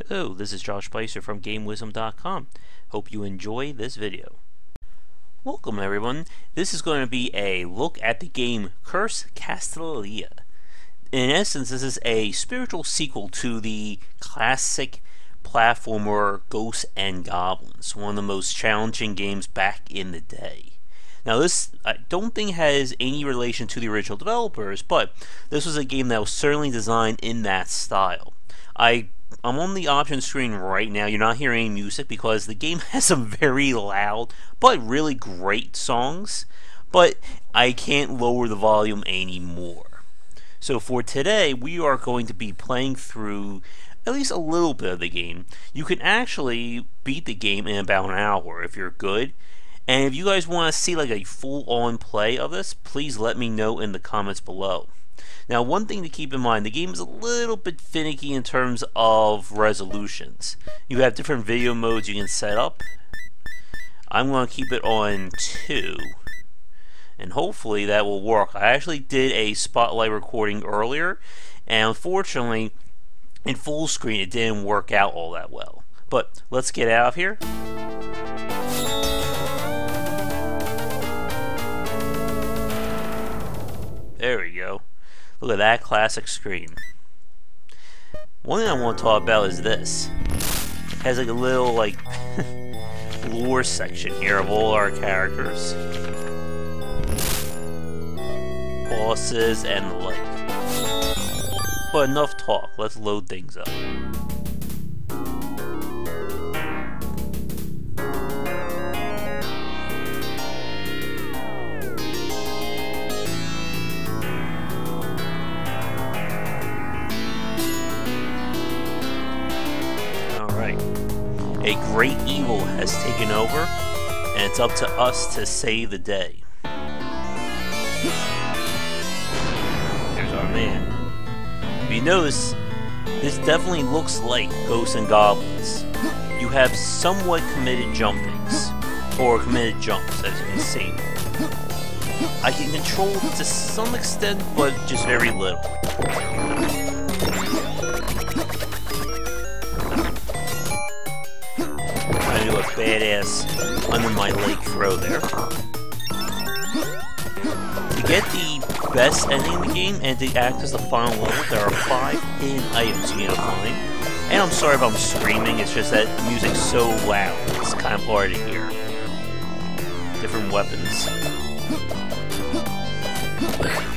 Hello, this is Josh Bycer from GameWisdom.com. Hope you enjoy this video. Welcome everyone. This is going to be a look at the game Castilla. In essence, this is a spiritual sequel to the classic platformer Ghosts and Goblins, one of the most challenging games back in the day. Now this, I don't think has any relation to the original developers, but this was a game that was certainly designed in that style. I'm on the option screen right now. You're not hearing any music because the game has some very loud but really great songs, but I can't lower the volume anymore. So for today, we are going to be playing through at least a little bit of the game. You can actually beat the game in about an hour if you're good. And if you guys want to see like a full-on play of this, please let me know in the comments below. Now, one thing to keep in mind, the game is a little bit finicky in terms of resolutions. You have different video modes you can set up. I'm going to keep it on 2, and hopefully that will work. I actually did a spotlight recording earlier, and unfortunately, in full screen it didn't work out all that well. But let's get out of here. There we go. Look at that classic screen. One thing I want to talk about is this. It has like a little like lore section here of all our characters, bosses, and the like. But enough talk. Let's load things up. A great evil has taken over, and it's up to us to save the day. There's our man. If you notice, this definitely looks like Ghosts and Goblins. You have somewhat committed jumpings, or committed jumps, as you can see. I can control it to some extent, but just very little. Do a badass under my leg throw there. To get the best ending in the game and to act as the final level, there are 5 hidden items you need to find. And I'm sorry if I'm screaming, it's just that the music's so loud, it's kind of hard to hear. Different weapons.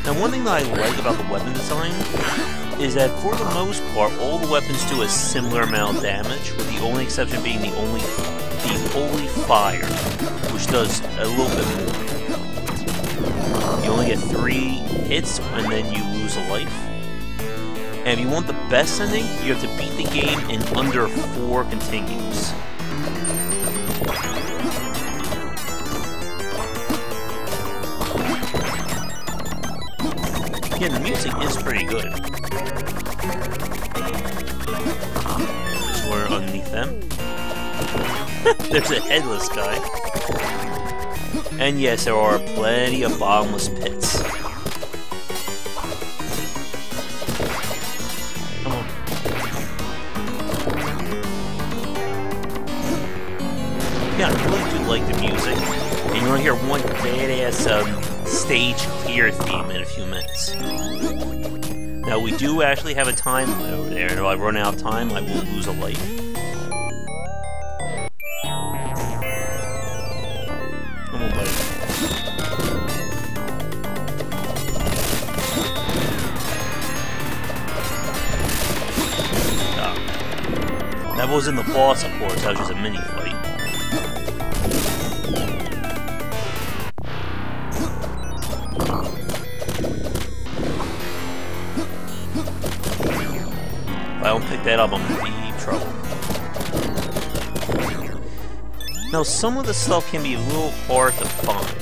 Now one thing that I like about the weapon design is that for the most part, all the weapons do a similar amount of damage, with the only exception being the Holy Fire, which does a little bit more. You only get 3 hits, and then you lose a life. And if you want the best ending, you have to beat the game in under 4 continues. Again, the music is pretty good. Just we're underneath them. There's a headless guy. And yes, there are plenty of bottomless pits. Come on. Yeah, I really do like the music. And you're gonna hear one badass stage clear theme in a few minutes. Now we do actually have a time limit over there, and if I run out of time, I will lose a life. Come on, buddy. Oh. That wasn't the boss, of course, that was just a mini fight. If I don't pick that up, I'm in deep trouble. Now, some of the stuff can be a little hard to find.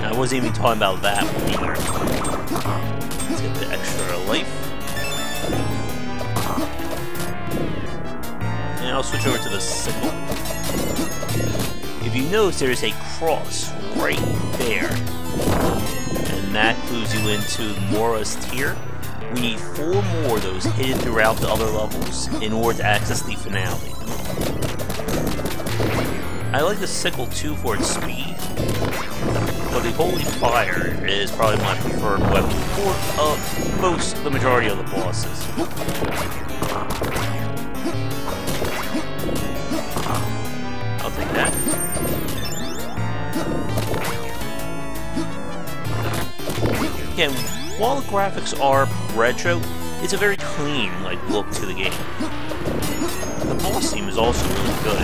Now, I wasn't even talking about that one either. Let's get the extra life. And I'll switch over to the sickle. If you notice, there is a cross right there. And that clues you into Mora's tier. We need 4 more of those hidden throughout the other levels in order to access the finale. I like the sickle too for its speed, but the holy fire is probably my preferred weapon for the majority of the bosses. I'll take that. Again, while the graphics are retro, it's a very clean look to the game. The boss theme is also really good.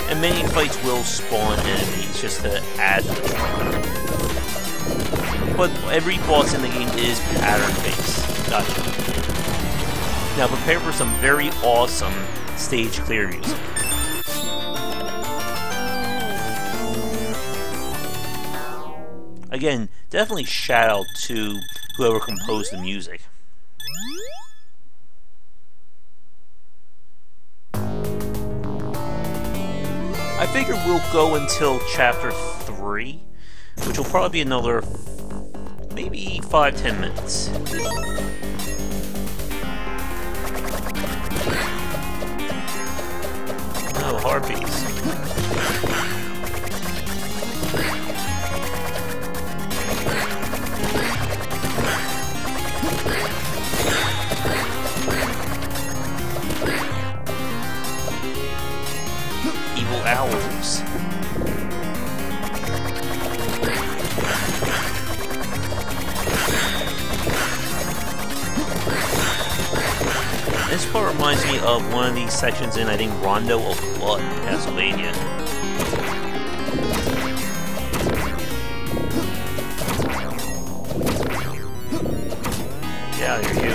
And many fights will spawn enemies just to add to the charm. But every boss in the game is pattern-based. Gotcha. Now prepare for some very awesome stage clear music. Again, definitely shout out to whoever composed the music. I figure we'll go until chapter 3, which will probably be another maybe 5-10 minutes. Oh, harpies. Evil owls. This part reminds me of one of these sections in, I think, Rondo of Blood, Castlevania. Get out of here, you.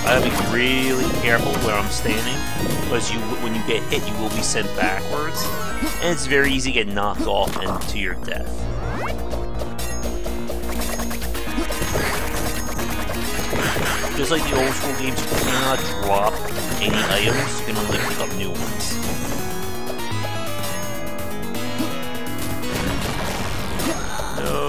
I gotta be really careful where I'm standing, because when you get hit, you will be sent backwards, and it's very easy to get knocked off and to your death. Just like the old school games, you cannot drop any items, you can only pick up new ones. No.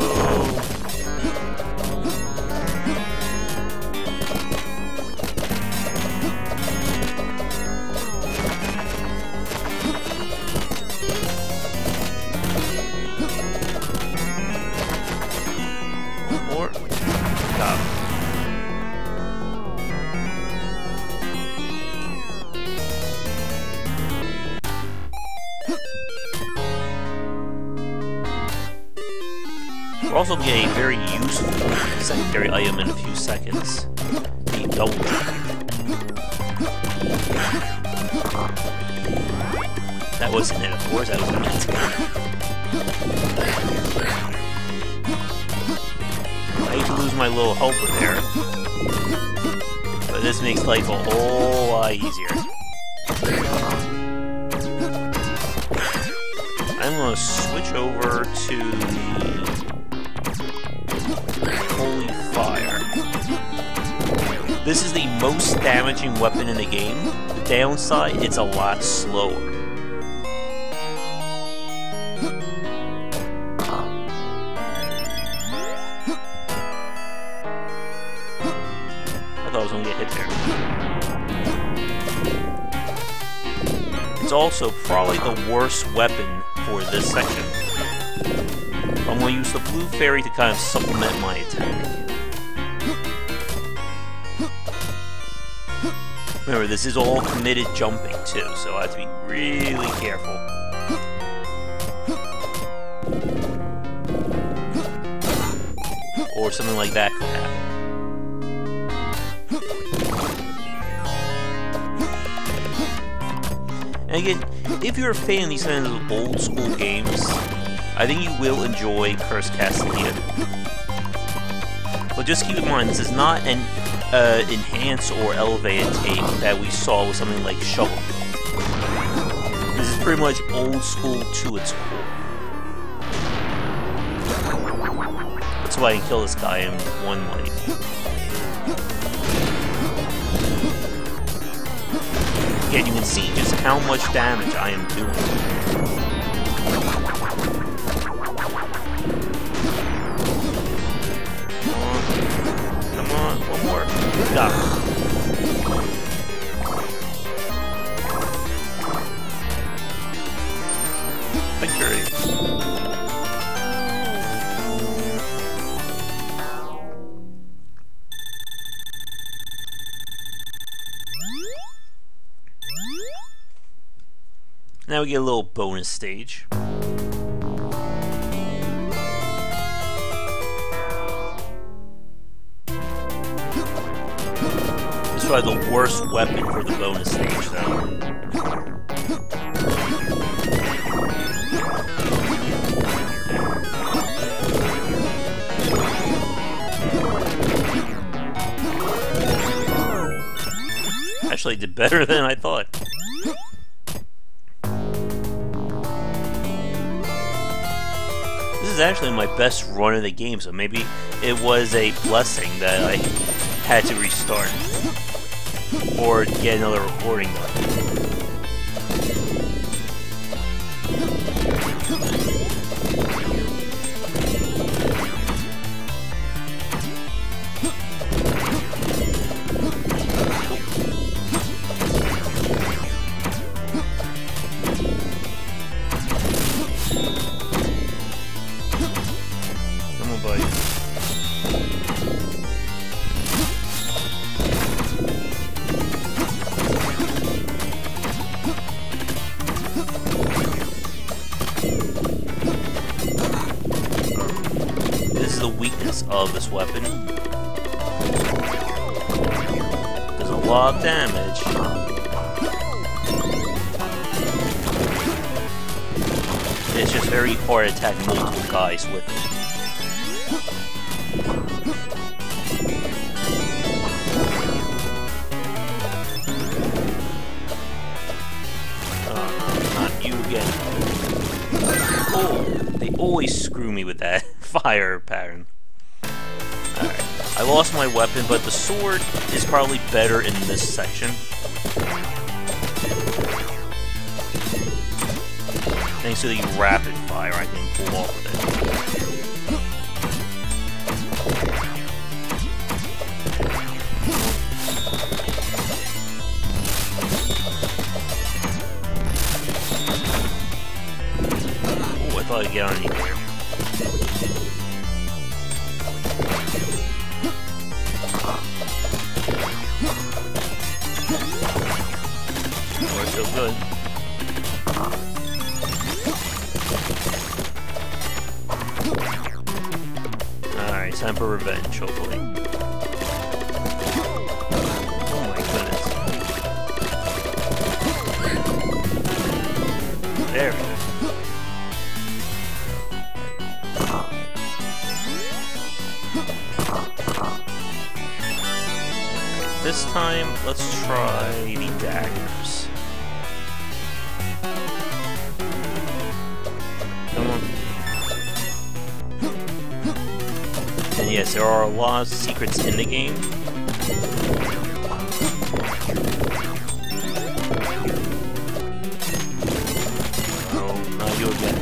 One more. Stop. We're also going to get a very useful secondary item in a few seconds. The double jump. That wasn't it, of course, that was meant. I hate to lose my little helper there, but this makes life a whole lot easier. I'm going to switch over to the holy fire. This is the most damaging weapon in the game. The downside, it's a lot slower. I thought I was going to get hit there. It's also probably the worst weapon for this section. I'm going to use the blue fairy to kind of supplement my attack. Remember, this is all committed jumping too, so I have to be really careful. Or something like that could happen. And again, if you're a fan of these kinds of old school games, I think you will enjoy Cursed Castilla. But just keep in mind, this is not an enhanced or elevated take that we saw with something like Shovel Knight. This is pretty much old school to its core. But so I can kill this guy in one life. Again, you can see just how much damage I am doing. Come on, one more. Got it. Victory. Now we get a little bonus stage. This is probably the worst weapon for the bonus stage, though. Actually, did better than I thought. This is actually my best run of the game, so maybe it was a blessing that I had to restart or get another recording done. Of this weapon. Does a lot of damage. It's just very hard to attack multiple guys with it. Oh no, not you again. Oh, they always screw me with that fire pattern. Alright, I lost my weapon, but the sword is probably better in this section. Thanks to the rapid fire I can pull off with it. Oh, I thought I'd get underneath there. So good. Alright, time for revenge, hopefully. Oh my goodness. There we go. Right, this time, let's try the daggers. And yes, there are a lot of secrets in the game. Oh, not you again.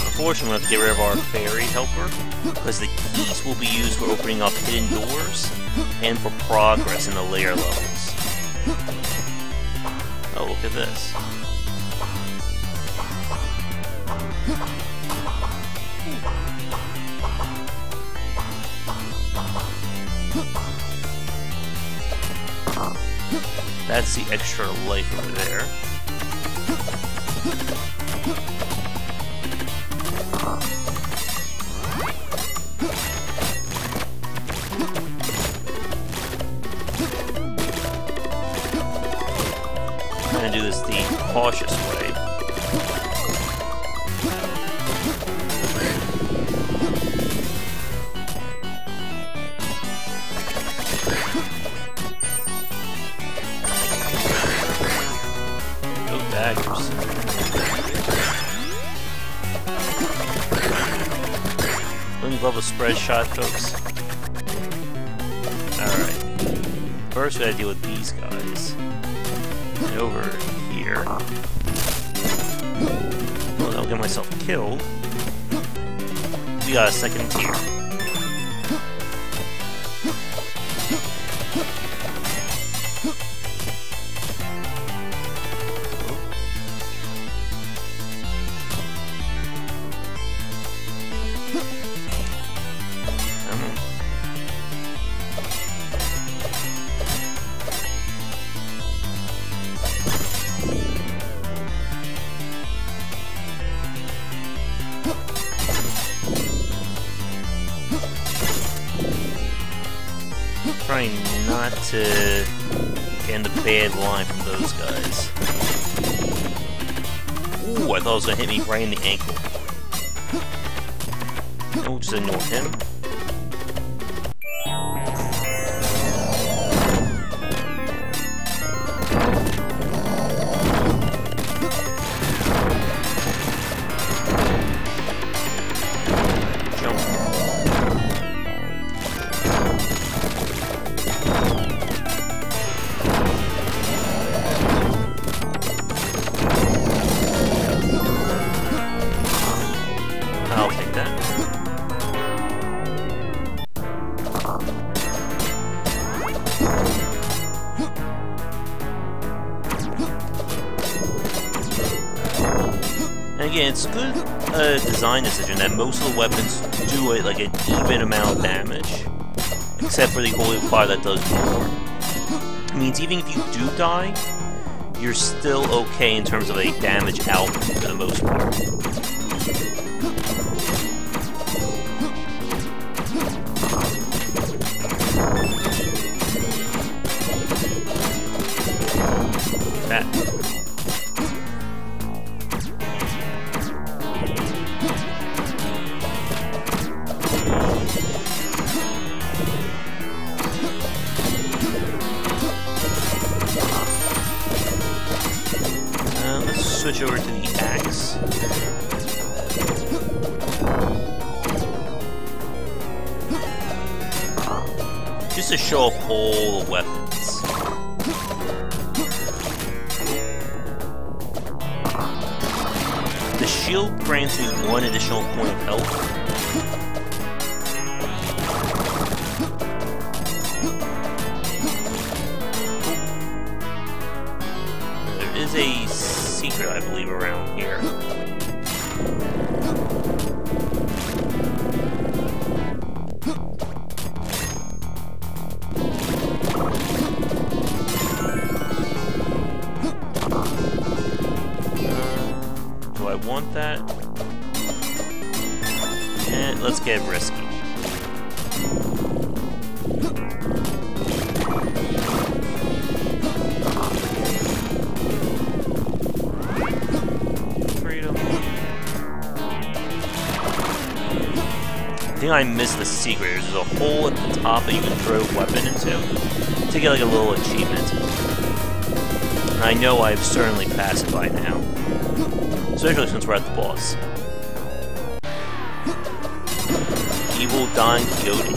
Unfortunately, we have to get rid of our fairy helper, because the keys will be used for opening up hidden doors and for progress in the layer levels. Oh, look at this. That's the extra life over there. I'm gonna do this the cautious way. daggers. Don't you love a spread shot, folks? Alright. First we gotta deal with these guys. And over here. Well, I'll get myself killed. We got a second tier. Trying not to get in the bad line from those guys. Ooh, I thought it was gonna hit me right in the ankle. And we'll just ignore him. I'll take that. And again, it's good design decision that most of the weapons do like an even amount of damage, except for the holy fire that does more. It means even if you do die, you're still okay in terms of a damage output for the most part. That. Let's switch over to the axe. Just to show off all the weapons. The shield grants me 1 additional point of health. There is a secret, I believe, around here. Do I want that? And let's get risky. Freedom. I think I missed the secret. There's a hole at the top that you can throw a weapon into to get like a little achievement. And I know I've certainly passed it by now. Especially since we're at the boss. Evil Don Quixote.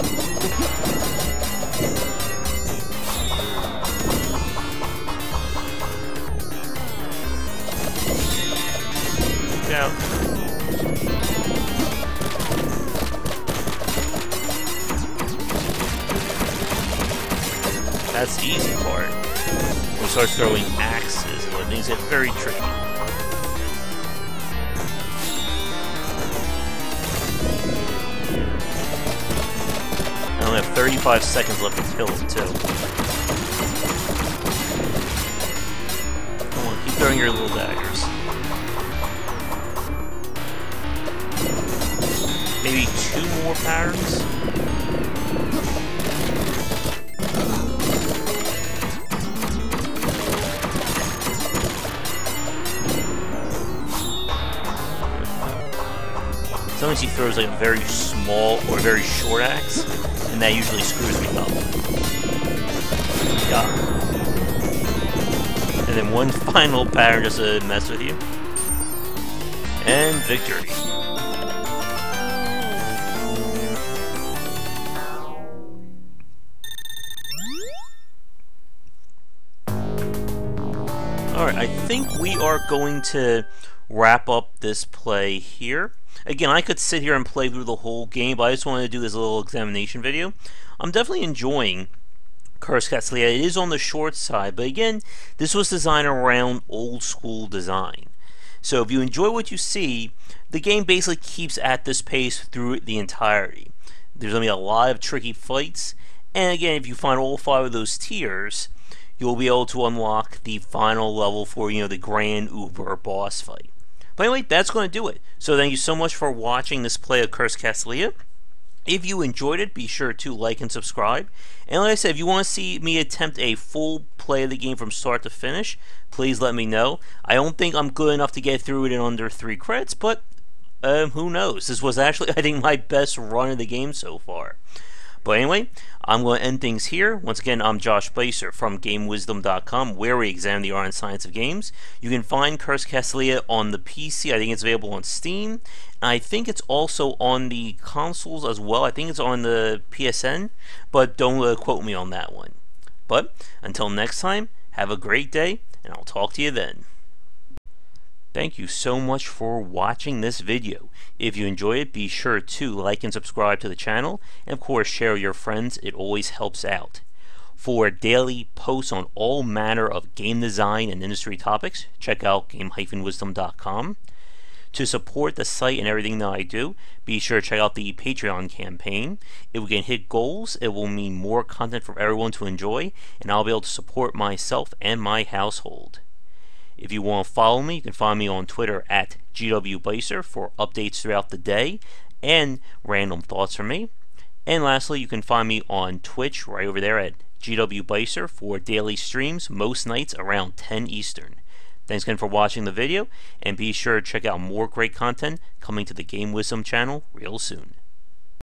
Look out. That's the easy part. When we start throwing axes, when things get very tricky. I only have 35 seconds left to kill him, too. Come on, keep throwing your little daggers. Maybe 2 more patterns? Sometimes he throws like a very small or very short axe, and that usually screws me up. Yeah. And then one final pattern just to mess with you. And victory. Alright, I think we are going to wrap up this play here. Again, I could sit here and play through the whole game, but I just wanted to do this little examination video. I'm definitely enjoying Cursed Castilla. It is on the short side, but again, this was designed around old school design. So if you enjoy what you see, the game basically keeps at this pace through the entirety. There's going to be a lot of tricky fights, and again, if you find all 5 of those tiers, you'll be able to unlock the final level for, the grand uber boss fight. But anyway, that's going to do it. So thank you so much for watching this play of Cursed Castilla. If you enjoyed it, be sure to like and subscribe. And like I said, if you want to see me attempt a full play of the game from start to finish, please let me know. I don't think I'm good enough to get through it in under 3 credits, but who knows? This was actually, I think, my best run of the game so far. But anyway, I'm going to end things here. Once again, I'm Josh Bycer from GameWisdom.com, where we examine the art and science of games. You can find Cursed Castilla on the PC. I think it's available on Steam. And I think it's also on the consoles as well. I think it's on the PSN, but don't quote me on that one. But until next time, have a great day, and I'll talk to you then. Thank you so much for watching this video. If you enjoy it, be sure to like and subscribe to the channel, and of course share with your friends. It always helps out. For daily posts on all manner of game design and industry topics, check out game-wisdom.com. To support the site and everything that I do, be sure to check out the Patreon campaign. If we can hit goals, it will mean more content for everyone to enjoy, and I'll be able to support myself and my household. If you want to follow me, you can find me on Twitter at GWBycer for updates throughout the day and random thoughts from me. And lastly, you can find me on Twitch right over there at GWBycer for daily streams most nights around 10 Eastern. Thanks again for watching the video, and be sure to check out more great content coming to the Game Wisdom channel real soon.